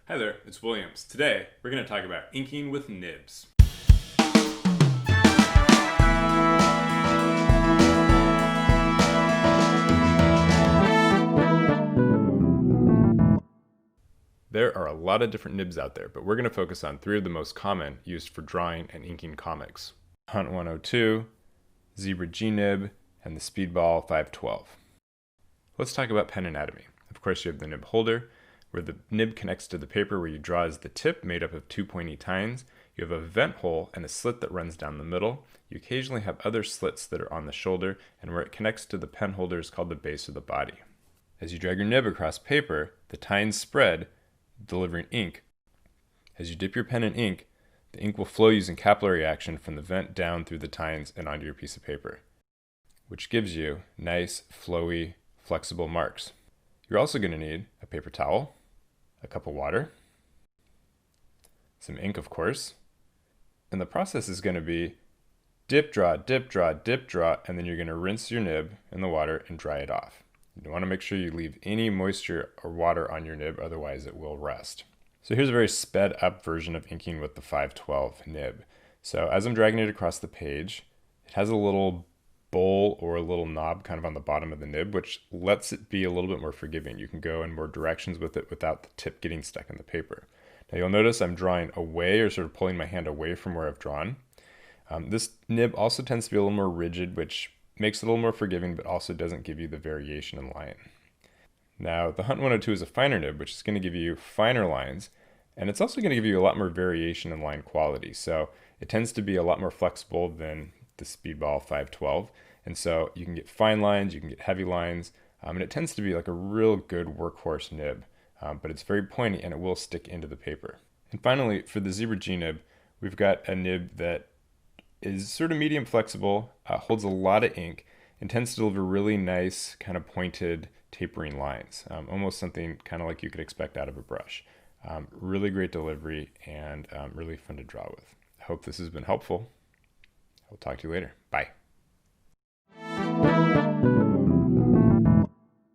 Hi there, it's Williams. Today, we're going to talk about inking with nibs. There are a lot of different nibs out there, but we're going to focus on three of the most common used for drawing and inking comics. Hunt 102, Zebra G-Nib, and the Speedball 512. Let's talk about pen anatomy. Of course, you have the nib holder, where the nib connects to the paper where you draw is the tip made up of two pointy tines. You have a vent hole and a slit that runs down the middle. You occasionally have other slits that are on the shoulder, and where it connects to the pen holder is called the base of the body. As you drag your nib across paper, the tines spread, delivering ink. As you dip your pen in ink, the ink will flow using capillary action from the vent down through the tines and onto your piece of paper, which gives you nice, flowy, flexible marks. You're also going to need a paper towel, a cup of water, some ink, of course, and the process is going to be dip, draw, dip, draw, dip, draw, and then you're going to rinse your nib in the water and dry it off. You want to make sure you leave any moisture or water on your nib, otherwise it will rust. So here's a very sped up version of inking with the 512 nib. So as I'm dragging it across the page, it has a little bowl or a little knob kind of on the bottom of the nib, which lets it be a little bit more forgiving. You can go in more directions with it without the tip getting stuck in the paper. Now you'll notice I'm drawing away, or sort of pulling my hand away from where I've drawn. This nib also tends to be a little more rigid, which makes it a little more forgiving, but also doesn't give you the variation in line. Now the Hunt 102 is a finer nib, which is going to give you finer lines, and it's also going to give you a lot more variation in line quality. So it tends to be a lot more flexible than the Speedball 512, and so you can get fine lines, you can get heavy lines, and it tends to be like a real good workhorse nib, but it's very pointy and it will stick into the paper. And finally, for the Zebra G nib, we've got a nib that is sort of medium flexible, holds a lot of ink, and tends to deliver really nice kind of pointed tapering lines, almost something kind of like you could expect out of a brush. Really great delivery and really fun to draw with. I hope this has been helpful. I'll talk to you later. Bye.